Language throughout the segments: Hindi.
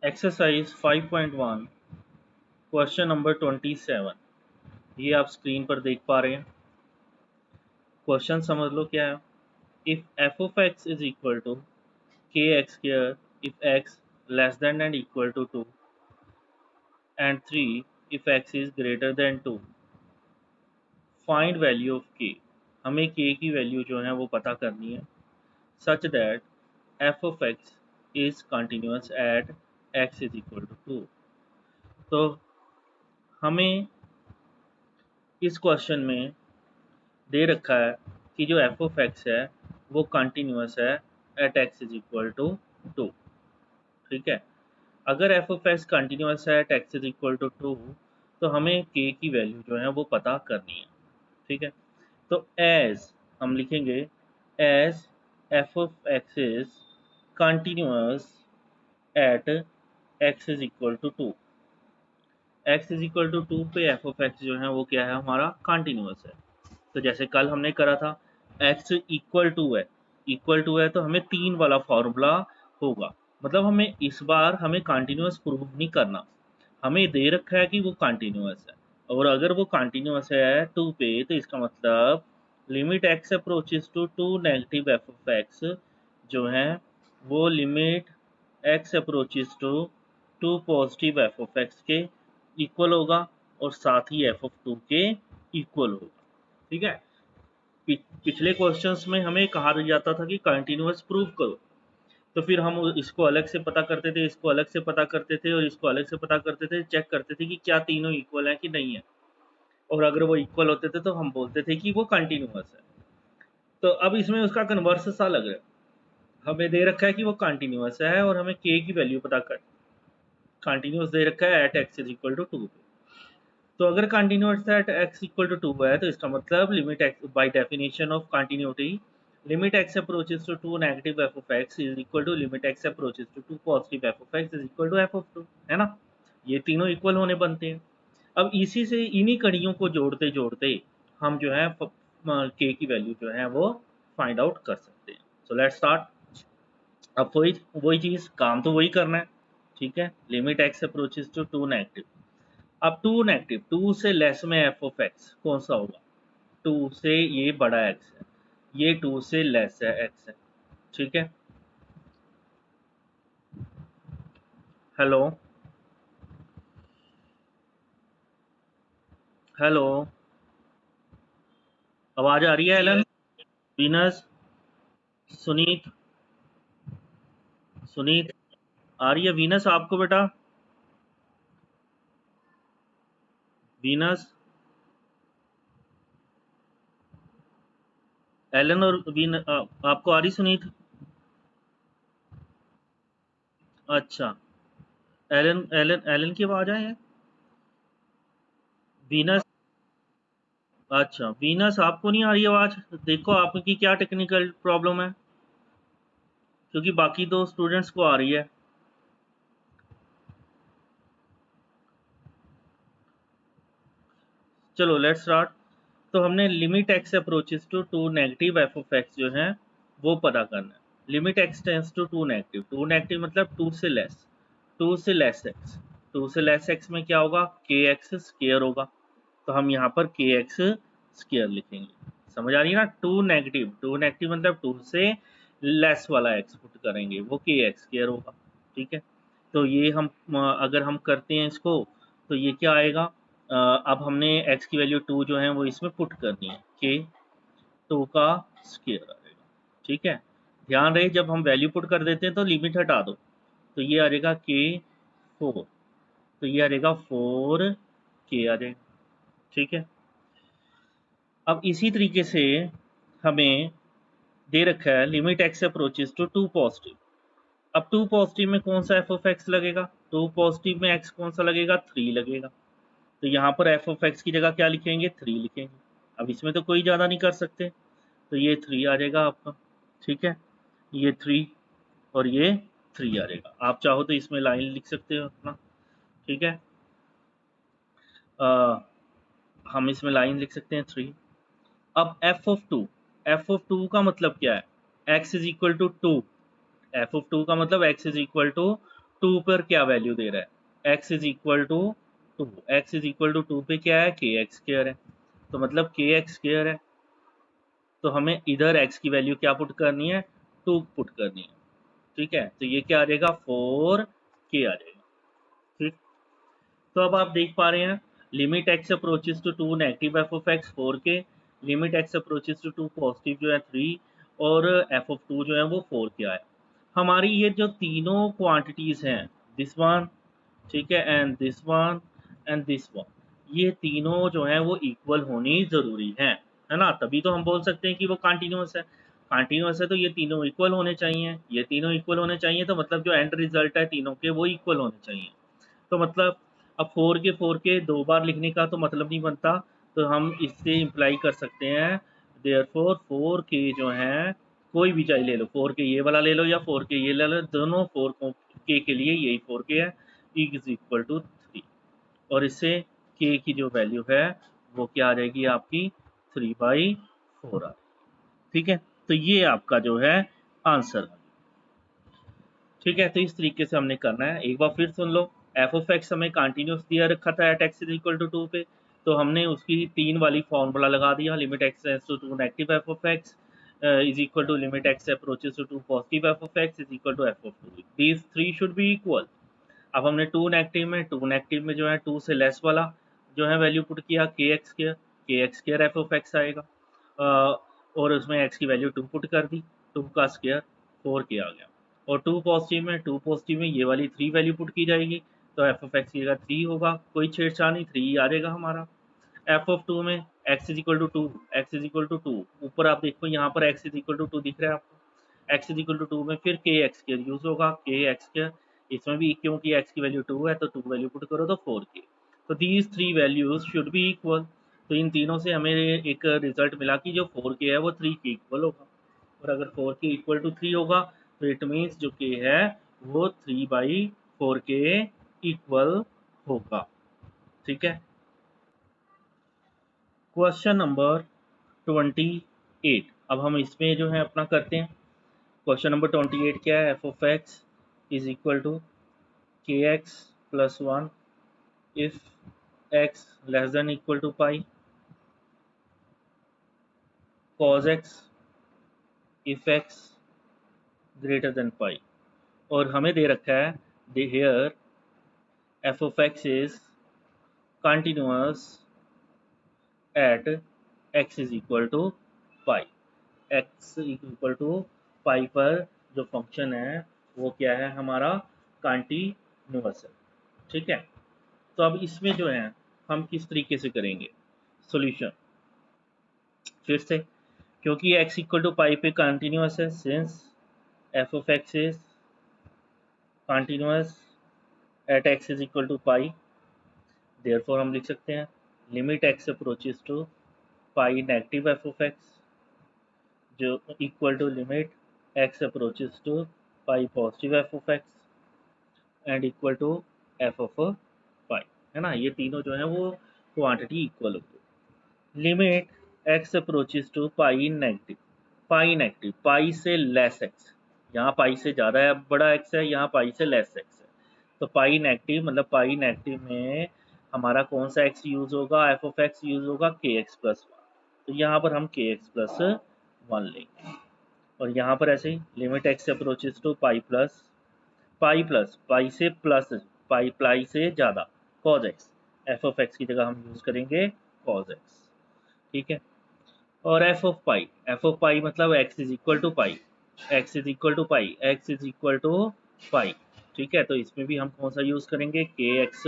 Exercise 5.1 question number 27। ये आप स्क्रीन पर देख पा रहे हैं। क्वेश्चन समझ लो क्या है। If f of x is equal to k x square if x less than and equal to 2 and 3 if x is greater than 2, find value of k. हमें के की वैल्यू जो है वो पता करनी है such that f of x is continuous at x is equal to 2। तो हमें इस क्वेश्चन में दे रखा है कि जो एफ ऑफ एक्स है वो कंटिन्यूअस है at x is equal to 2। ठीक है, अगर एफ ऑफ एक्स कंटिन्यूअस है at x is equal to 2 तो हमें के की वैल्यू जो है वो पता करनी है। ठीक है, तो एज हम लिखेंगे as f of x is continuous at x is equal to 2। X is equal to 2 पे एफ ऑफ एक्स जो है वो क्या है, हमारा कंटिन्यूअस है। तो जैसे कल हमने करा था x इक्वल टू है तो हमें 3 वाला फॉर्मूला होगा। मतलब हमें इस बार हमें कंटिन्यूअस प्रूव नहीं करना, हमें दे रखा है कि वो कंटिन्यूअस है। और अगर वो कंटिन्यूअस है 2 पे तो इसका मतलब limit x approaches to 2 negative f of x जो है वो limit x approaches to 2 positive f of x के इक्वल होगा और साथ ही एफ ऑफ 2 के इक्वल होगा। ठीक है, पिछले क्वेश्चंस में हमें कहा जाता था कि कंटिन्यूअस प्रूव करो, तो फिर हम इसको अलग से पता करते थे, इसको अलग से पता करते थे और इसको अलग से पता करते थे, चेक करते थे कि क्या तीनों इक्वल है कि नहीं है। और अगर वो इक्वल होते थे तो हम बोलते थे कि वो कंटिन्यूअस है। तो अब इसमें उसका कन्वर्स सा लग रहा है, हमें दे रखा है कि वो कंटिन्यूअस है और हमें के की वैल्यू पता कर, कंटिन्यूअस दे रखा है at x is equal to 2। तो अगर continuous at x equal to 2 है तो इसका मतलब limit x by definition of continuity limit x approaches to 2 negative f of x is equal to limit x approaches to 2 positive f of x is equal to f of 2, है ना। ये तीनों इक्वल होने बनते हैं। अब इसी से इन्हीं कड़ियों को जोड़ते जोड़ते हम जो है k की वैल्यू जो है वो फाइंड आउट कर सकते हैं। So let's start. अब वही वही चीज, काम तो वही करना है। ठीक है, limit x approaches to 2 negative. अब 2 नेगेटिव, 2 से लेस में एफ ऑफ एक्स कौन सा होगा, 2 से ये बड़ा एक्स है, ये 2 से लेस है एक्स है। ठीक है, हेलो हेलो, आवाज आ रही है एलन, वीनस, सुनीत, सुनीत आ रही है वीनस आपको बेटा, वीनस, एलन और आपको आ रही सुनीत? अच्छा, एलन एलन एलन की आवाज आई है, वीनस। अच्छा वीनस आपको नहीं आ रही आवाज, देखो आपकी क्या टेक्निकल प्रॉब्लम है, क्योंकि बाकी दो स्टूडेंट्स को आ रही है। चलो लेट्स स्टार्ट। तो हमने limit x approaches to 2 negative f of x जो है वो पता करना है। Limit x tends to 2 negative, 2 negative मतलब 2 से लेस, 2 से लेस एक्स, 2 से लेस एक्स में क्या होगा, के एक्स स्क्वायर होगा। तो हम यहाँ पर के एक्स स्क्वायर लिखेंगे। समझ आ रही है ना, 2 नेगेटिव, 2 नेगेटिव मतलब 2 से लेस वाला एक्स पुट करेंगे वो के एक्स स्क्वायर होगा। ठीक है, तो ये हम अगर हम करते हैं इसको तो ये क्या आएगा, अब हमने x की वैल्यू 2 जो है वो इसमें पुट करनी है, के 2 का स्क्वायर आएगा। ठीक है, ध्यान रहे जब हम वैल्यू पुट कर देते हैं तो लिमिट हटा दो, तो ये आ जाएगा के 4, तो ये आ जाएगा 4 के आ जाएगा। ठीक है, अब इसी तरीके से हमें दे रखा है limit x approaches to 2 positive. अब 2 पॉजिटिव में कौन सा एफ ऑफ एक्स लगेगा, 2 पॉजिटिव में x कौन सा लगेगा, 3 लगेगा। तो यहाँ पर एफ ऑफ एक्स की जगह क्या लिखेंगे, 3 लिखेंगे। अब इसमें तो कोई ज़्यादा नहीं कर सकते, तो ये 3 आ जाएगा आपका। ठीक है, ये 3 और ये 3 आ जाएगा। आप चाहो तो इसमें लाइन लिख सकते हो अपना। ठीक है, हम इसमें लाइन लिख सकते हैं 3। अब एफ ऑफ 2, एफ ऑफ 2 का मतलब क्या है, x is equal to 2, f of 2 का मतलब एक्स इज इक्वल टू 2 पर क्या वैल्यू दे रहा है, x is equal to 2, x is equal to 2 पे क्या है, के एक्स स्क्वायर है, तो मतलब के एक्स स्क्वायर है, तो हमें इधर x की वैल्यू क्या पुट करनी है, 2 पुट करनी है। ठीक है, तो ये क्या आ जाएगा, 4k आ जाएगा। ठीक, तो अब आप देख पा रहे हैं limit x approaches to 2 negative f of x 4k, limit x approaches to 2 positive जो है 3, और एफ ऑफ 2 जो है वो 4k है। हमारी ये जो तीनों क्वांटिटीज हैं, दिस वन, ठीक है, and this one and this one, ये तीनों जो है वो इक्वल होनी जरूरी है ना, तभी तो हम बोल सकते हैं कि वो कंटिन्यूअस है। कंटिन्यूअस है तो ये तीनों इक्वल होने चाहिए, ये तीनों इक्वल होने चाहिए, तो मतलब जो एंड रिजल्ट है तीनों के वो इक्वल होने चाहिए। तो मतलब अब 4 के 2 बार लिखने का तो मतलब नहीं बनता, तो हम इससे इम्प्लाई कर सकते हैं देयरफॉर 4k जो है, कोई भी चाहिए ले लो, 4k ये वाला ले लो या 4k ये ले लो, दोनों 4k के लिए यही 4k है, इज इक्वल टू 3, और इससे k की जो वैल्यू है वो क्या आ जाएगी आपकी, 3/4 आ। ठीक है, तो ये आपका जो है आंसर है। ठीक है, तो इस तरीके से हमने करना है, एक बार फिर सुन लो। एफ ऑफ एक्स हमें कंटिन्यूस दिया रखा था at x is equal to 2 पे, तो हमने उसकी 3 वाली फॉर्मूला लगा दिया, limit x to 2 negative f of x is equal to limit x approaches to 2 positive f of x is equal to f of 2, these three should be equal. अब हमने 2 नेगेटिव में जो है 2 से लेस वाला जो है वैल्यू पुट किया, के x square F of x आएगा, और उसमें एक्स की वैल्यू 2 पुट कर दी, 2 का स्केयर 4k आ गया, और 2 पॉजिटिव में ये वाली 3 वैल्यू पुट की जाएगी, तो एफ ऑफ एक्स की जगह 3 होगा, कोई छेड़छाड़ नहीं, 3 आ जाएगा हमारा। एफ ऑफ 2 में x is equal to 2, x is equal to 2, ऊपर आप देखो यहाँ पर एक्स इज इक्वल टू 2 दिख रहा है आपको, एक्स इज इक्वल टू 2 में फिर के एक्स स्केयर यूज होगा, के एक्स स्केयर, इसमें भी क्योंकि एक्स की वैल्यू 2 है तो 2 वैल्यू पुट करो तो 4k, तो these 3 values should be equal. तो इन तीनों से हमें एक रिजल्ट मिला कि जो 4k है वो 3 के इक्वल होगा, और अगर 4k इक्वल टू 3 होगा तो इट मीन्स जो k है वो 3/4k इक्वल होगा। ठीक है, क्वेश्चन नंबर 28, अब हम इसमें जो है अपना करते हैं। क्वेश्चन नंबर 28 क्या है, f of x is equal to k x plus 1 if x less than equal to pi, cos x if x greater than पाई, और हमें दे रखा है दे here f of x is continuous at x is equal to pi, x equal to pi पर जो फंक्शन है वो क्या है हमारा, कंटिन्यूअस है। ठीक है, तो अब इसमें जो है हम किस तरीके से करेंगे सॉल्यूशन, फिर से क्योंकि x इक्वल टू पाई पे कंटिन्यूअस है, since f of x is continuous at x is equal to pi, therefore हम लिख सकते हैं limit x approaches to pi negative f of x जो equal to limit x approaches to pi positive f of x and equal to f of pi, है ना, ये तीनों जो है वो क्वांटिटी इक्वल होगी। Limit x approaches to pi negative pi से लेस एक्स, यहाँ पाई से ज़्यादा है बड़ा x है, यहाँ पाई से लेस x है, तो पाई नेगेटिव मतलब पाई नेगेटिव में हमारा कौन सा x यूज़ होगा, एफ ऑफ एक्स यूज़ होगा के एक्स प्लस 1, तो यहाँ पर हम के एक्स प्लस 1 लेंगे, और यहाँ पर ऐसे ही लिमिट x अप्रोचेस टू पाई से प्लस पाई से ज़्यादा cos x, F of x की जगह हम यूज़ करेंगे cos x। ठीक है, और एफ ऑफ पाई मतलब x is equal to pi, x is equal to pi, x is equal to pi. ठीक है, तो इसमें भी हम कौन सा यूज़ करेंगे, के एक्स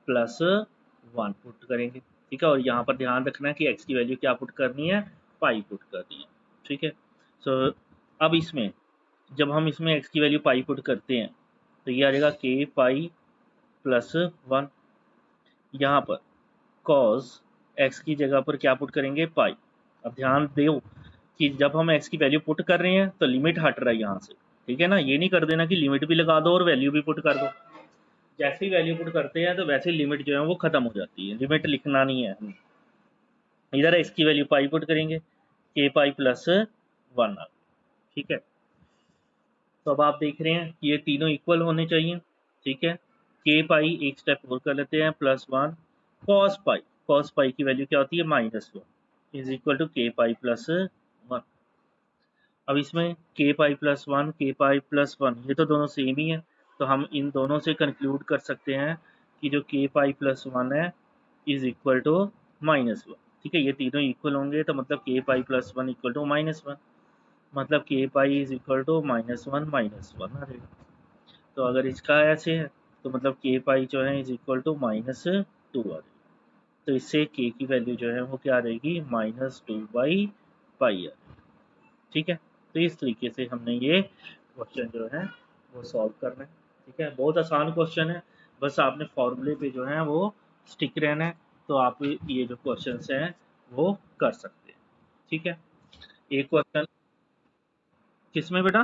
प्लस 1 पुट करेंगे। ठीक है, और यहाँ पर ध्यान रखना है कि x की वैल्यू क्या पुट करनी है, पाई पुट करनी है। ठीक है, सो अब इसमें जब हम इसमें x की वैल्यू पाई पुट करते हैं तो ये आ जाएगा के पाई प्लस 1, यहाँ पर cos x की जगह पर क्या पुट करेंगे, पाई। अब ध्यान दो कि जब हम x की वैल्यू पुट कर रहे हैं तो लिमिट हट रहा है यहाँ से, ठीक है ना, ये नहीं कर देना कि लिमिट भी लगा दो और वैल्यू भी पुट कर दो, जैसे ही वैल्यू पुट करते हैं तो वैसे लिमिट जो है वो खत्म हो जाती है, लिमिट लिखना नहीं है हमें। इधर x की वैल्यू पाई पुट करेंगे, के पाई प्लस 1 आ, ठीक है, तो अब आप देख रहे हैं कि ये तीनों इक्वल होने चाहिए, ठीक है। के पाई एक स्टेप और कर लेते हैं, +1 कॉस पाई। कॉस पाई की वैल्यू क्या होती है, -1 इज इक्वल टू के पाई +1। अब इसमें के पाई +1 के पाई +1 ये तो दोनों सेम ही है, तो हम इन दोनों से कंक्लूड कर सकते हैं कि जो के पाई +1 है इज इक्वल टू -1। ठीक है, ये तीनों इक्वल होंगे तो मतलब के पाई +1 इक्वल टू -1, मतलब के पाई इज इक्वल टू -1 -1 आ जाएगा। तो अगर इसका ऐसे है तो मतलब के पाई जो है इज इक्वल टू -2 आ जाएगी। तो इससे के की वैल्यू जो है वो क्या आ जाएगी, -2/पाई आ जाएगी। ठीक है, तो इस तरीके से हमने ये क्वेश्चन जो है वो सॉल्व करना है। ठीक है, बहुत आसान क्वेश्चन है, बस आपने फॉर्मूले पे जो है वो स्टिक रहना है, तो आप ये जो क्वेश्चन हैं वो कर सकते हैं। ठीक है, एक क्वेश्चन किसमें बेटा,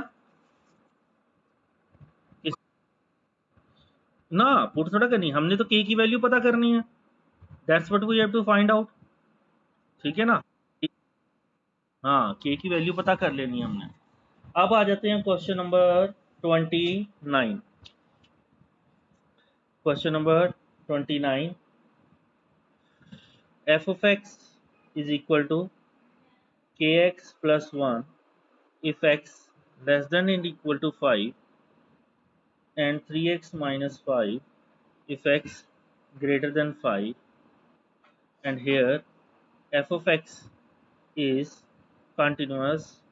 किस ना पुट थोड़ा करनी, हमने तो के की वैल्यू पता करनी है, that's what we have to find out. ठीक है ना, हाँ के की वैल्यू पता कर लेनी है हमने। अब आ जाते हैं question number 29। Question number 29, f of x is equal to kx plus 1 if x less than and equal to 5 and 3x minus 5 if x greater than 5, and here f of x is continuous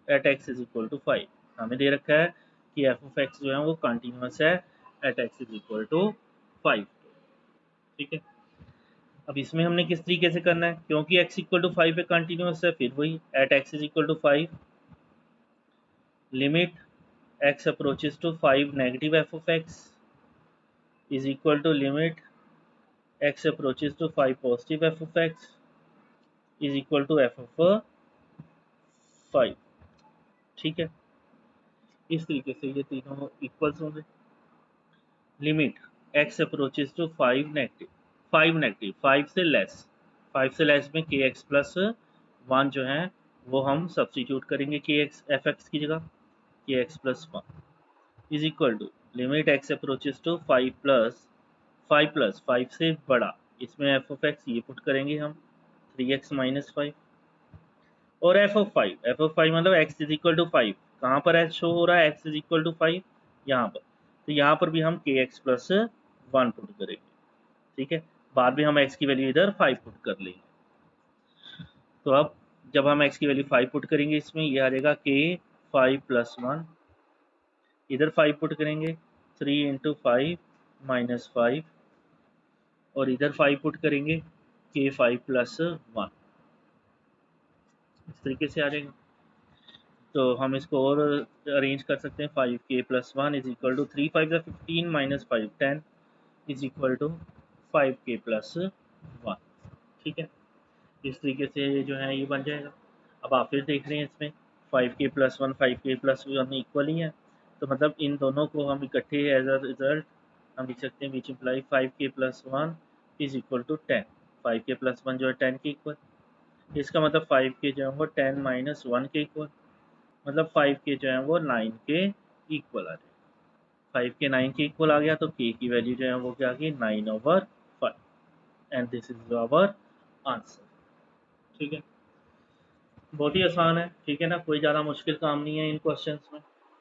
at x is equal to 5। हमें दे रखा है कि f of x जो है वो कंटिन्यूस है at x is equal to 5। ठीक है, अब इसमें हमने किस तरीके से करना है, क्योंकि x इक्वल टू 5 पे कंटिन्यूस है, फिर वही at x is equal to 5 limit x approaches to 5 negative f of x is equal to limit x approaches to 5 positive f of x is equal to f of 5। ठीक है, इस तरीके से ये तीनों इक्वल्स होंगे। Limit x approaches to 5 negative, 5 से लेस, 5 से लेस में के एक्स प्लस 1 जो है वो हम सब्सटीट्यूट करेंगे के एक्स एफ एक्स की जगह, के x plus 1 is equal to limit x approaches to 5 से बड़ा, इसमें एफ ऑफ एक्स ये पुट करेंगे हम 3x माइनस 5, और एफ ऑफ 5 मतलब x इज इक्वल टू 5, कहाँ पर h शो हो रहा है, x इज इक्वल टू 5 यहाँ पर, तो यहाँ पर भी हम के एक्स प्लस 1 पुट करेंगे। ठीक है, बाद में हम x की वैल्यू इधर 5 पुट कर लेंगे। तो अब जब हम x की वैल्यू 5 पुट करेंगे इसमें ये आ जाएगा के 5 प्लस 1, इधर 5 पुट करेंगे 3 इंटू 5 माइनस 5, और इधर 5 पुट करेंगे के 5 प्लस 1, इस तरीके से आ जाएगा। तो हम इसको और अरेंज कर सकते हैं, 5k plus 1 is equal to 3 5 15 minus 5 10 is equal to 5k plus 1। ठीक है, इस तरीके से ये जो है ये बन जाएगा। अब आप फिर देख रहे हैं इसमें 5k plus 1 5k plus 1 equal ही है, तो मतलब इन दोनों को हम इकट्ठे एज अ रिजल्ट हम लिख सकते हैं which imply 5k plus 1 is equal to 10। 5k plus 1 जो है 10 के इक्वल, इसका मतलब 5k जो है वो 10 माइनस 1 के इक्वल, मतलब 5k जो है वो 9 के इक्वल आ जाएगा। 5k 9 के इक्वल आ गया तो k की वैल्यू जो है वो क्या आ गई 9/5, and this is our answer. ठीक है, बहुत ही आसान है। ठीक है ना, कोई ज़्यादा मुश्किल काम नहीं है इन क्वेश्चंस में।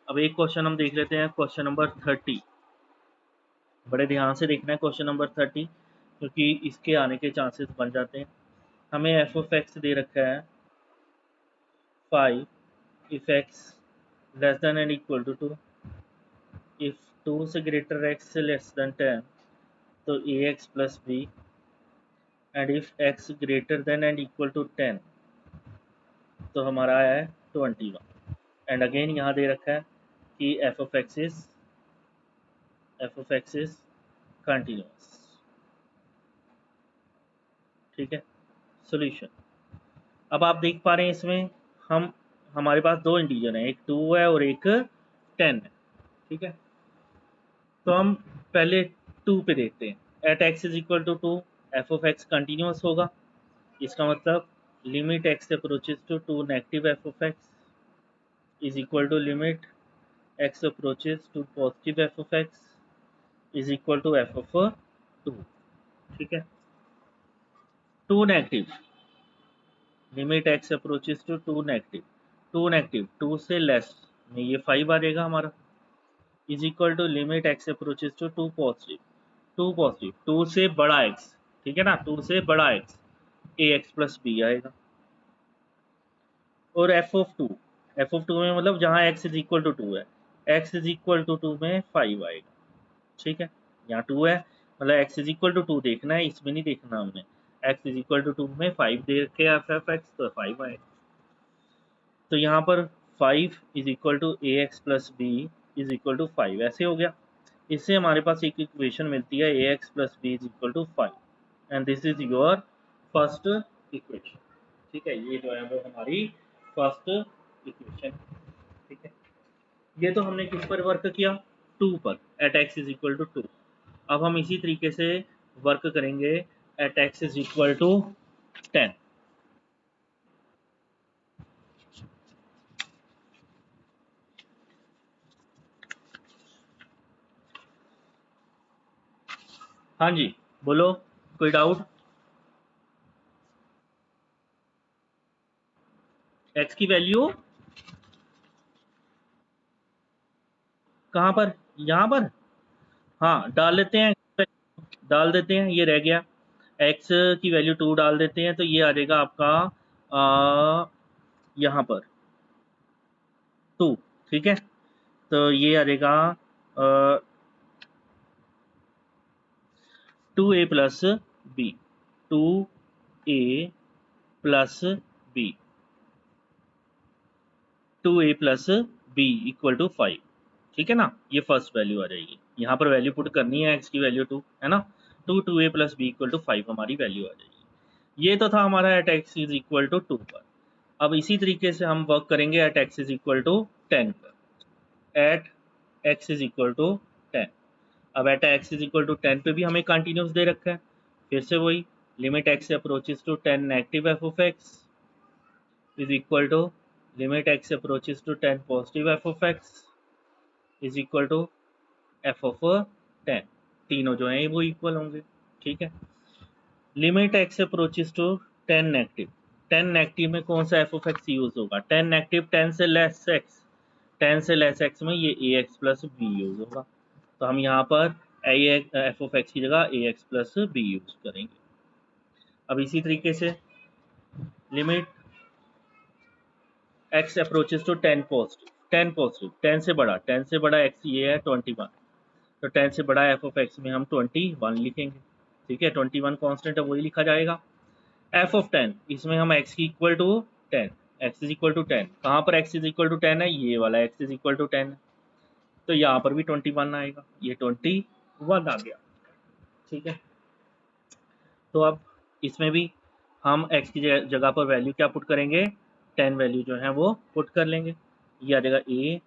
अब एक क्वेश्चन हम देख लेते हैं, क्वेश्चन नंबर 30। बड़े ध्यान से देखना है क्वेश्चन नंबर 30, क्योंकि इसके आने के चांसेस बन जाते हैं। हमें एफ ऑफ एक्स दे रखा है 5 if x less than and equal to 2, if 2 से ग्रेटर एक्स से लेस देन 10 तो a x plus b, and if x greater than and equal to 10 तो हमारा आया है 21। एंड अगेन यहाँ दे रखा है कि f of x is continuous। ठीक है, सॉल्यूशन। अब आप देख पा रहे हैं इसमें हम हमारे पास दो इंटीजर हैं, एक 2 है और एक 10 है। ठीक है, तो हम पहले 2 पे देखते हैं। At x is equal to 2 f of x continuous होगा, इसका मतलब limit x approaches to 2 negative f of x is equal to limit x approaches to positive f of x is equal to f of 2। ठीक है, 2 negative, limit x approaches to 2 negative, 2 negative 2 से लेस में ये 5 आ जाएगा हमारा, is equal to limit x approaches to 2 positive, 2 positive 2 से बड़ा एक्स, ठीक है ना, 2 से बड़ा एक्स, ए एक्स प्लस बी आएगा। और एफ ऑफ 2, एफ ऑफ 2 में मतलब जहाँ एक्स इज इक्वल टू 2 है, एक्स इज इक्वल टू 2 में 5 आएगा। ठीक है, यहाँ 2 है मतलब एक्स इज इक्वल टू 2 देखना है, इसमें नहीं देखना हमने, एक्स इज इक्वल टू 2 में 5 दे के एफ एफ एक्स तो 5 आएगा। तो यहाँ पर 5 is equal to a x plus b is equal to 5 ऐसे हो गया। इससे हमारे पास एक इक्वेशन मिलती है a x plus b is equal to 5 and this is your first equation. ठीक है, ये जो है वो हमारी फर्स्ट इक्वेशन। ठीक है, ये तो हमने किस पर वर्क किया, 2 पर, at x is equal to 2। अब हम इसी तरीके से वर्क करेंगे at x is equal to 10। हाँ जी, बोलो, कोई डाउट? एक्स की वैल्यू कहाँ पर, यहाँ पर, हाँ डाल लेते हैं, डाल देते हैं, ये रह गया, एक्स की वैल्यू 2 डाल देते हैं तो ये आ जाएगा आपका यहाँ पर 2। ठीक है, तो ये आ जाएगा 2a plus b, 2a plus b, 2a plus b equal to 5। ठीक है ना, ये फर्स्ट वैल्यू आ जाएगी, यहाँ पर वैल्यू पुट करनी है एक्स की वैल्यू 2 है ना, 2a plus b equal to 5 हमारी वैल्यू आ जाएगी। ये तो था हमारा at x is equal to 2 पर। अब इसी तरीके से हम वर्क करेंगे at x is equal to 10 पर, at x is equal to 10। अब at x is equal to 10 पे भी हमें कंटिन्यूस दे रखा है, फिर से वही, limit x approaches to 10 negative f of x is equal to limit x approaches to 10 positive f of x is equal to f of 10। तीनों जो हैं वो इक्वल होंगे। ठीक है, limit x approaches to 10 negative, 10 negative में कौन सा एफ ऑफ एक्स यूज होगा, 10 नेगेटिव 10 से लेस एक्स, 10 से लेस एक्स में ये ए एक्स प्लस बी यूज होगा, तो हम यहाँ पर एफ ऑफ एक्स की जगह a x plus b use करेंगे। अब इसी तरीके से limit x approaches to 10 positive, 10 positive 10 से बड़ा, 10 से बड़ा एक्स ये है 21, तो 10 से बड़ा एफ ऑफ एक्स में हम 21 लिखेंगे। ठीक है, 21 कांस्टेंट है वही लिखा जाएगा। एफ ऑफ 10, इसमें हम एक्स की equal to 10, x is equal to 10, कहाँ पर एक्स इज इक्वल टू 10 है, ये वाला एक्स इज इक्वल टू 10 है, तो यहाँ पर भी 21 आएगा, ये 21 आ गया। ठीक है, तो अब इसमें भी हम x की जगह पर वैल्यू क्या पुट करेंगे, 10 वैल्यू जो है वो पुट कर लेंगे, ये आ जाएगा a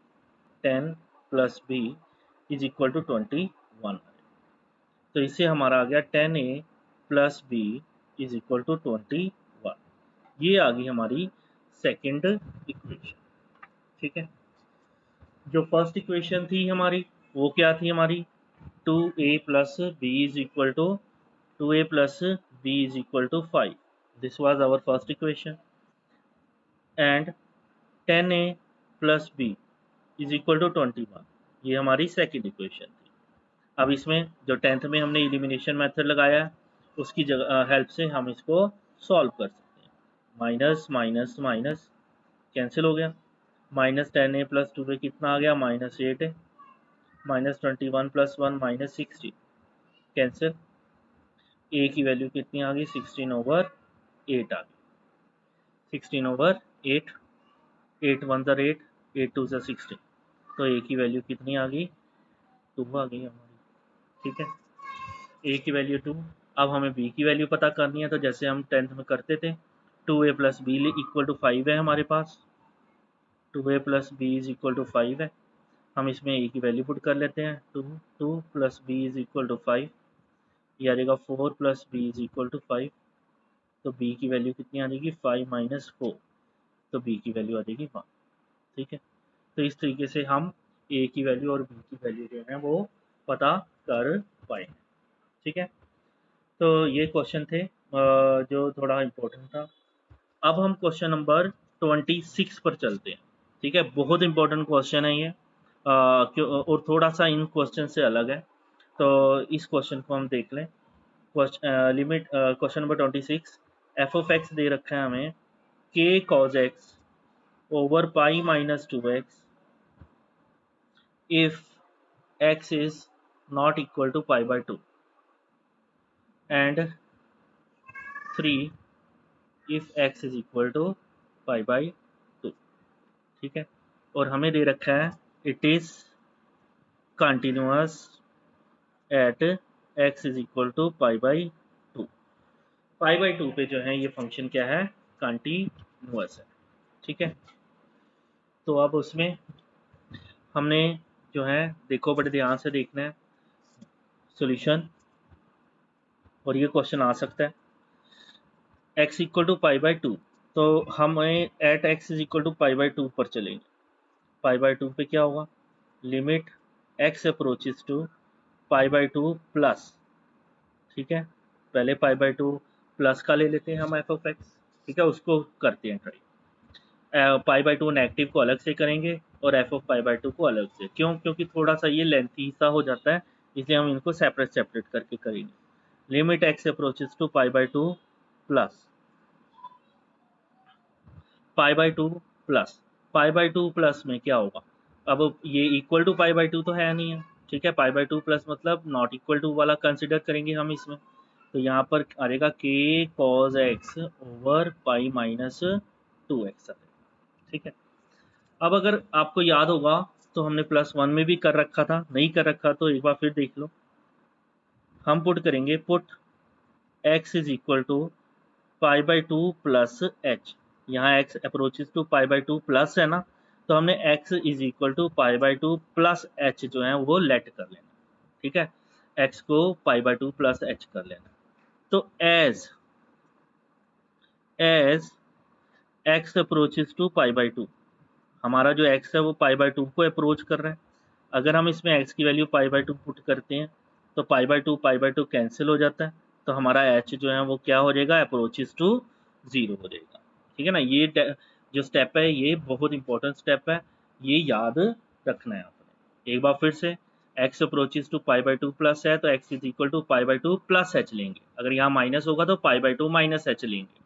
10 plus b is equal to 21। तो इससे हमारा आ गया 10a plus b is equal to 21। ये आ गई हमारी सेकेंड इक्वेशन। ठीक है, जो फर्स्ट इक्वेशन थी हमारी वो क्या थी हमारी, 2a plus b is equal to 2a plus b is equal to 5. This was our first equation. And 10a plus b is equal to 21. ये हमारी सेकेंड इक्वेशन थी। अब इसमें जो 10th में हमने एलिमिनेशन मेथड लगाया है उसकी जगह हेल्प से हम इसको सॉल्व कर सकते हैं। माइनस माइनस माइनस कैंसिल हो गया, माइनस 10a प्लस 2a कितना आ गया, -8 है, -21 प्लस 1 -60 कैंसिल, a की वैल्यू कितनी आ गई, 16/8 आ गई, 16/8, 8 1 ज़ा 8, 8 2 ज़ा 16, तो a की वैल्यू कितनी आ गई, 2 आ गई हमारी। ठीक है, a की वैल्यू 2। अब हमें b की वैल्यू पता करनी है, तो जैसे हम 10th में करते थे, 2a plus b equal to 5 है हमारे पास, 2a plus b is equal to 5 है, हम इसमें a की वैल्यू पुट कर लेते हैं, 2 plus b is equal to 5, ये आ जाएगा 4 plus b is equal to 5, तो b की वैल्यू कितनी आ जाएगी, 5 माइनस 4, तो b की वैल्यू आ जाएगी 1। ठीक है, तो इस तरीके से हम a की वैल्यू और b की वैल्यू जो है वो पता कर पाए। ठीक है, तो ये क्वेश्चन थे जो थोड़ा इम्पोर्टेंट था। अब हम क्वेश्चन नंबर 26 पर चलते हैं। ठीक है, बहुत इंपॉर्टेंट क्वेश्चन है ये, और थोड़ा सा इन क्वेश्चन से अलग है, तो इस क्वेश्चन को हम देख लें। Limit question number 26, f of x दे रखा है हमें k cos x over pi minus 2x if x is not equal to pi by 2 and 3 if x is equal to pi by 2। ठीक है, और हमें दे रखा है it is continuous at x is equal to pi by 2। Pi by 2 पे जो है ये फंक्शन क्या है, कंटिन्यूअस है। ठीक है, तो अब उसमें हमने जो है, देखो बड़े ध्यान से देखना है सॉल्यूशन, और ये क्वेश्चन आ सकता है x equal to pi by 2, तो हमें at x is equal to pi by 2 पर चलेंगे। पाई बाई 2 पे क्या होगा, limit x approaches to pi by 2 plus. ठीक है, पहले पाई बाई 2 प्लस का ले लेते हैं हम एफ ऑफ एक्स। ठीक है, उसको करते हैं ट्राई। पाई बाई 2 नेगेटिव को अलग से करेंगे और एफ ऑफ पाई बाई 2 को अलग से, क्यों, क्योंकि थोड़ा सा ये लेंथी सा हो जाता है, इसलिए हम इनको सेपरेट करके करेंगे। Limit x approaches to pi by 2 plus pi by 2 plus pi by 2 plus में क्या होगा, अब ये इक्वल टू पाई बाई 2 तो है नहीं है। ठीक है, पाई बाई 2 प्लस मतलब नॉट इक्वल टू वाला कंसिडर करेंगे हम इसमें, तो यहाँ पर आएगा के cos x over pi minus 2x। ठीक है, अब अगर आपको याद होगा तो हमने +1 में भी कर रखा था, नहीं कर रखा तो एक बार फिर देख लो। हम पुट करेंगे, put x is equal to pi by 2 plus h. यहाँ x approaches to pi by 2 plus है ना, तो हमने x is equal to pi by 2 plus h जो है वो लेट कर लेना। ठीक है, x को पाई बाई 2 प्लस एच कर लेना। तो as x approaches to pi by 2, हमारा जो x है वो पाई बाई 2 को अप्रोच कर रहा है। अगर हम इसमें x की वैल्यू पाई बाई 2 पुट करते हैं तो पाई बाई 2 कैंसिल हो जाता है, तो हमारा h जो है वो क्या हो जाएगा, अप्रोचेस टू 0 हो जाएगा। ठीक है ना, ये जो स्टेप है ये बहुत इंपॉर्टेंट स्टेप है, ये याद रखना है आपने। एक बार फिर से, x approaches to pi by 2 plus है तो x is equal to pi by 2 plus h लेंगे। अगर यहाँ माइनस होगा तो पाई बाई 2 माइनस एच लेंगे,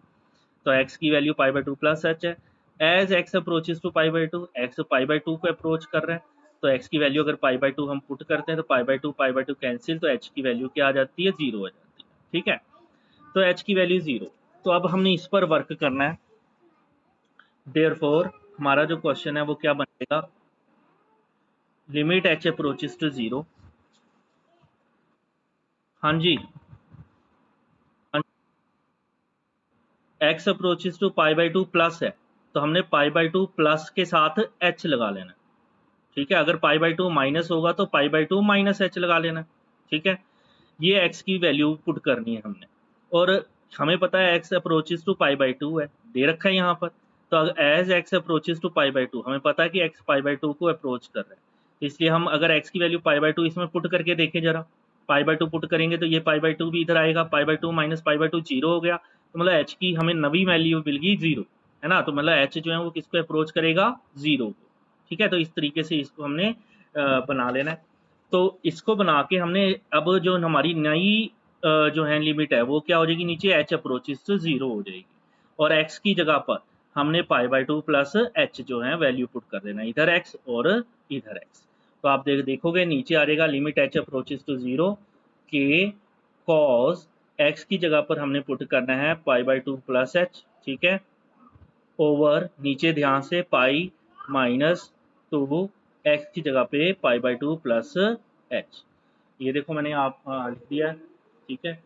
तो x की value pi by 2 plus h है। As x approaches to pi by 2, x pi by 2 को अप्रोच कर रहे हैं, तो x की वैल्यू अगर पाई बाई 2 हम पुट करते हैं तो पाई बाई 2 कैंसिल, तो h की वैल्यू क्या आ जाती है, 0 हो जाती है। ठीक है, तो h की वैल्यू 0। तो अब हमने इस पर वर्क करना है। देयरफॉर हमारा जो क्वेश्चन है वो क्या बनेगा, लिमिट h अप्रोचेस टू 0। हाँ जी, x approaches to pi by 2 plus है, तो हमने पाई बाई 2 प्लस के साथ h लगा लेना। ठीक है, अगर पाई बाई 2 माइनस होगा तो पाई बाई 2 माइनस एच लगा लेना। ठीक है, ये x की वैल्यू पुट करनी है हमने, और हमें पता है x approaches to pi by 2 है, दे रखा है यहाँ पर। तो as x approaches to pi by 2, हमें पता है कि x पाई बाई 2 को अप्रोच कर रहा है, तो इसलिए हम अगर x की वैल्यू पाई बाई 2 इसमें पुट करके देखें जरा, पाई बाई 2 पुट करेंगे तो ये पाई बाई 2 भी इधर आएगा, पाई by 2 minus pi by 2 zero हो गया, तो मतलब h की हमें नवी वैल्यू मिल गई 0, है ना। तो मतलब h जो है वो किसको अप्रोच करेगा, 0 को। ठीक है, तो इस तरीके से इसको हमने बना लेना है। तो इसको बना के हमने अब जो हमारी नई जो है लिमिट है वो क्या हो जाएगी, नीचे h अप्रोचेस टू 0 हो जाएगी, और x की जगह पर हमने पाई बाई 2 प्लस एच जो है वैल्यू पुट कर देना, इधर x और इधर x। तो आप देखोगे नीचे आ जाएगा लिमिट h अप्रोचेस टू 0 के कॉस x की जगह पर हमने पुट करना है पाई बाई 2 प्लस एच। ठीक है, ओवर नीचे ध्यान से पाई माइनस 2 एक्स की जगह पे पाई बाई 2 प्लस एच। ये देखो मैंने आप लिख दिया है। ठीक है,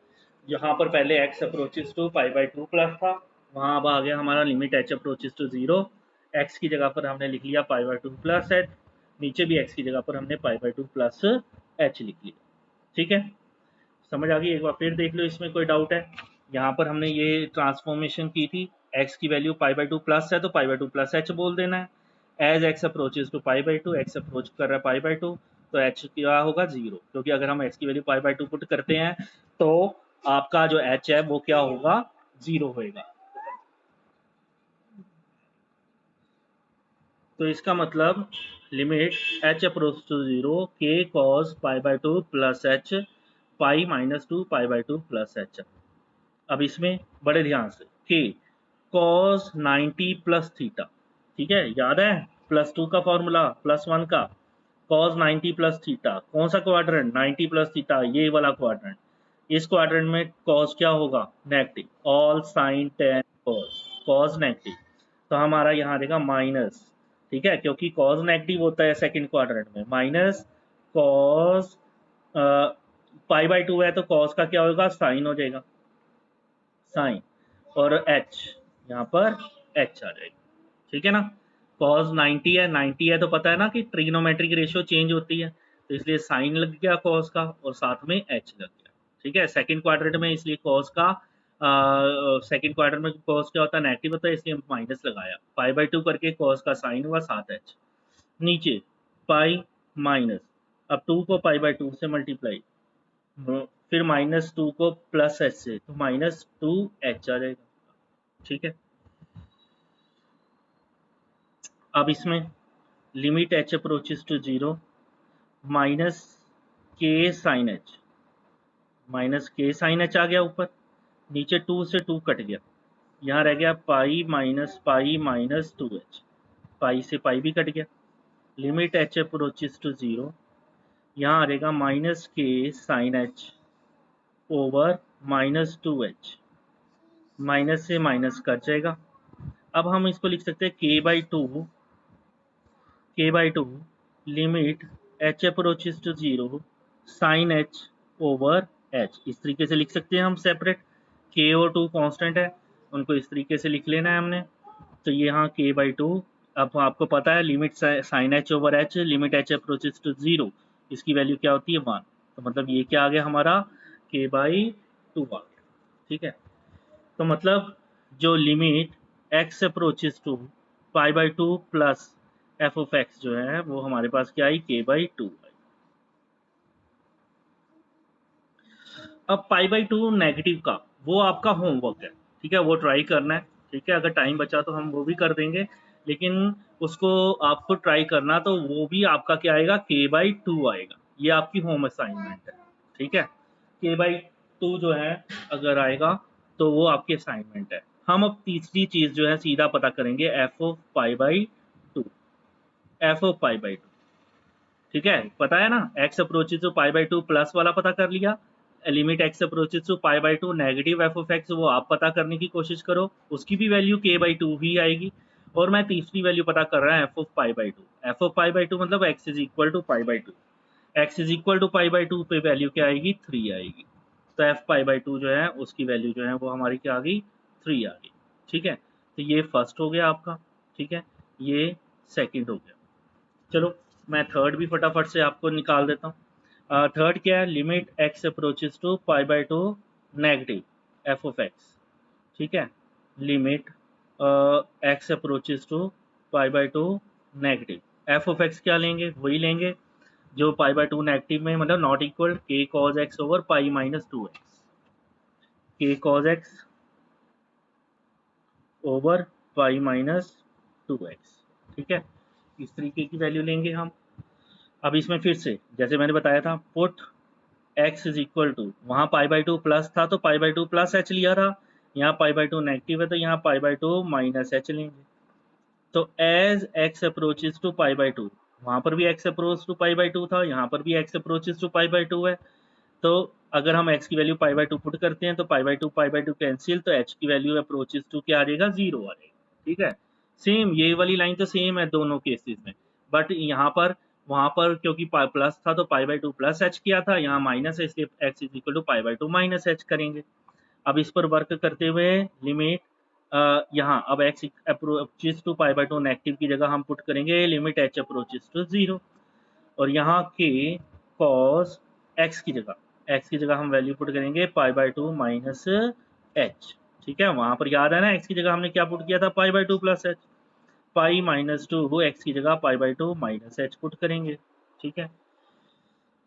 यहाँ पर पहले x approaches to pi by 2 plus था, वहाँ अब आ गया हमारा limit h approaches to 0, x की जगह पर हमने लिख लिया पाई बाई 2 प्लस एच, नीचे भी x की जगह पर हमने पाई बाई 2 प्लस एच लिख लिया। ठीक है, समझ आ गई, एक बार फिर देख लो इसमें कोई डाउट है। यहाँ पर हमने ये ट्रांसफॉर्मेशन की थी, x की वैल्यू पाई बाई 2 प्लस है तो पाई बाई 2 प्लस एच बोल देना है। As x approaches to pi by 2, x approach कर रहा है पाई बाई 2, तो एच क्या होगा 0, क्योंकि अगर हम एक्स की value pi by two put करते हैं तो आपका जो एच है वो क्या होगा 0 होएगा। तो इसका मतलब लिमिट एच अप्रोच टू 0 के cos pi by two plus H pi minus to pi by two plus H. अब इसमें बड़े ध्यान से के कॉस 90 प्लस थीटा, ठीक है, याद है प्लस टू का फॉर्मूला प्लस वन का, कॉस 90 प्लस थीटा, कौन सा क्वाड्रेंट 90 प्लस थीटा, ये वाला क्वाड्रेंट। इस क्वाड्रेंट में कॉस क्या होगा negative, all sin tan cos, cos negative, तो हमारा यहाँ आ जाएगा माइनस, ठीक है, क्योंकि कॉस नेगेटिव होता है सेकंड क्वाड्रेंट में, minus cos pi by two है तो कॉस का क्या होगा साइन हो जाएगा, साइन, और एच यहाँ पर एच आ जाएगा, ठीक है ना। कॉस 90 है, 90 है तो पता है ना कि ट्रिग्नोमेट्रिक रेशियो चेंज होती है, तो इसलिए साइन लग गया कॉस का और साथ में एच लग गया, ठीक है। सेकंड क्वाड्रेंट में इसलिए कॉस का सेकंड क्वाड्रेंट में कॉस क्या होता है नेगेटिव होता है, इसलिए माइनस लगाया, पाई बाई टू करके कॉस का साइन हुआ साथ एच, नीचे पाई माइनस, अब टू को पाई बाई टू से मल्टीप्लाई, फिर माइनस टू को प्लस एच से, तो माइनस टू एच आ जाएगा, ठीक है। अब इसमें limit h approaches to 0 minus k sign h, minus k sign h आ गया ऊपर, नीचे 2 से 2 कट गया, यहाँ रह गया पाई माइनस टू एच, पाई से पाई भी कट गया, लिमिट एच अप्रोचेस टू 0, यहाँ आ रहेगा minus k sign h over minus two h, minus से माइनस कट जाएगा। अब हम इसको लिख सकते हैं k by two limit h approaches to 0 sin h over h, इस तरीके से लिख सकते हैं हम सेपरेट, के और टू कांस्टेंट है, उनको इस तरीके से लिख लेना है हमने। तो ये यहाँ के बाई टू, अब आपको पता है limit sin h over h limit h approaches to 0, इसकी वैल्यू क्या होती है 1, तो मतलब ये क्या आ गया हमारा के बाई टू आ गया, ठीक है। तो मतलब जो limit x approaches to pi by two plus f of x जो है वो हमारे पास क्या आई के बाई टू आई। अब पाई बाई टू नेगेटिव का वो आपका होमवर्क है, ठीक है, वो ट्राई करना है, ठीक है, अगर टाइम बचा तो हम वो भी कर देंगे, लेकिन उसको आपको ट्राई करना, तो वो भी आपका क्या आएगा के बाई टू आएगा, ये आपकी होम असाइनमेंट है, ठीक है। के बाई टू जो है अगर आएगा तो वो आपकी असाइनमेंट है। हम अब तीसरी चीज जो है सीधा पता करेंगे f of pi by two, f of pi by two, ठीक है, पता है ना, x approaches to pi by two plus वाला पता कर लिया, limit x approaches to pi by two negative f of x वो आप पता करने की कोशिश करो, उसकी भी वैल्यू के बाई टू ही आएगी, और मैं तीसरी वैल्यू पता कर रहा हूँ f of pi by two, f of pi by two मतलब x is equal to pi by two, x is equal to pi by two पे वैल्यू क्या आएगी 3 आएगी, तो एफ पाई बाई टू जो है उसकी वैल्यू जो है वो हमारी क्या आ गई 3 आ गई, ठीक है। तो ये फर्स्ट हो गया आपका, ठीक है, ये सेकंड हो गया। चलो मैं थर्ड भी फटाफट से आपको निकाल देता हूँ। थर्ड क्या है, limit x approaches to pi by two negative f of x, ठीक है, limit x approaches to pi by two negative f of x क्या लेंगे, वही लेंगे जो पाई बाई टू नेगेटिव में, मतलब not equal k cos x over pi minus two x, k cos x over pi minus two x, ठीक है, इस तरीके की वैल्यू लेंगे हम। अब इसमें फिर से जैसे मैंने बताया था put x is equal to, वहाँ पाई बाई टू प्लस था तो pi by two plus h लिया था, यहाँ पाई बाई टू नेगेटिव है तो यहाँ pi by two minus h लेंगे। तो as x approaches to pi by two, वहाँ पर भी x approach to pi by two था, यहाँ पर भी x approaches to pi by two है, तो अगर हम x की value pi by two put करते हैं तो पाई बाई टू कैंसिल, तो h की वैल्यू अप्रोचेस टू क्या आ जाएगा 0 आ जाएगा, ठीक है। सेम ये वाली लाइन तो सेम है दोनों केसेस में, बट यहाँ पर वहाँ पर क्योंकि प्लस था तो pi by two plus h किया था, यहाँ माइनस है इसलिए x is equal to pi by two minus h करेंगे। अब इस पर वर्क करते हुए लिमिट यहाँ अब x approaches to pi by two negative की जगह हम पुट करेंगे लिमिट एच अप्रोचेस टू 0, और यहाँ के कॉस एक्स की जगह हम वैल्यू पुट करेंगे पाई बाई टू माइनस एच, ठीक है, वहाँ पर याद है ना एक्स की जगह हमने क्या पुट किया था पाई by two plus H, pi minus to वो एक्स की जगह पाई by two minus H put करेंगे, ठीक है।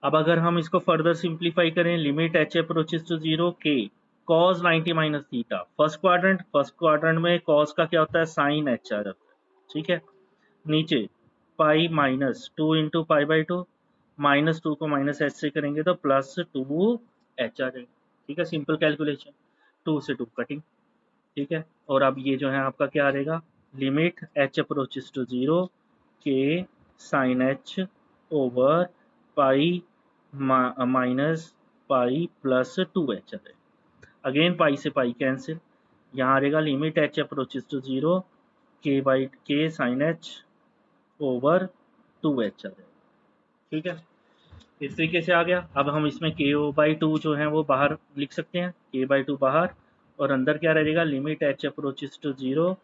अब अगर हम इसको फर्दर सिंप्लीफाई करें, लिमिट एच अप्रोचेस टू 0 के cos 90 minus theta, first quadrant में cos का क्या होता है, साइन एच आ जाता है, ठीक है। नीचे pi minus 2 into pi by two, minus 2 को माइनस एच से करेंगे तो प्लस 2 एच आ जाएगा, ठीक है। सिंपल कैलकुलेशन, 2 से 2 कटिंग, ठीक है। और अब ये जो है आपका क्या आ जाएगा, लिमिट एच अप्रोचेस टू 0 के sign h over pi minus pi plus 2 h आ जाएगा। अगेन पाई से पाई कैंसिल, यहाँ आ जाएगा लिमिट एच अप्रोचेस टू 0 के बाई के साइन एच ओवर 2 एच आ जाएगा, ठीक है। इस तरीके से आ गया। अब हम इसमें के ओ बाई टू जो है वो बाहर लिख सकते हैं, के बाई टू बाहर, और अंदर क्या रहेगा, limit h approaches to 0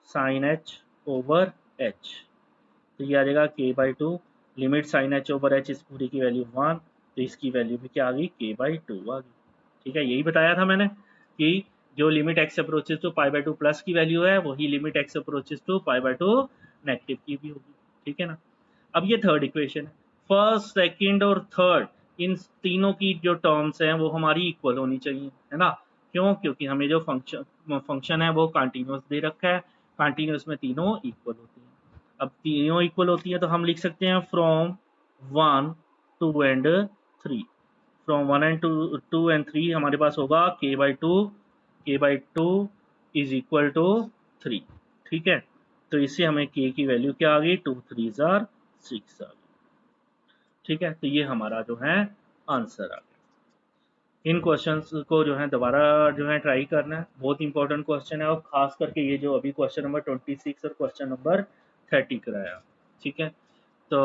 sin h over h, तो ये आ जाएगा k by two, limit sin h over h इस पूरी की वैल्यू 1, तो इसकी वैल्यू भी क्या आ गई, के बाई टू आ गई, ठीक है। यही बताया था मैंने कि जो limit x approaches to pi by two plus की वैल्यू है वही limit x approaches to pi by two negative की भी होगी, ठीक है ना। अब ये थर्ड इक्वेशन है, फर्स्ट सेकंड और थर्ड इन तीनों की जो टर्म्स हैं वो हमारी इक्वल होनी चाहिए, है ना। क्यों, क्योंकि हमें जो फंक्शन है वो कंटिन्यूस दे रखा है, कंटिन्यूस में तीनों इक्वल होती हैं। अब तीनों इक्वल होती है तो हम लिख सकते हैं from 1 2 and 3, from 1 and 2 and 3 हमारे पास होगा k by two is equal to 3, ठीक है। तो इससे हमें के की वैल्यू क्या आ गई, 2 3 जार 6 आ गई, ठीक है। तो ये हमारा जो है आंसर आ गया। इन क्वेश्चंस को जो है दोबारा जो है ट्राई करना है, बहुत इंपॉर्टेंट क्वेश्चन है, और खास करके ये जो अभी क्वेश्चन नंबर 26 और क्वेश्चन नंबर 30 कराया, ठीक है। तो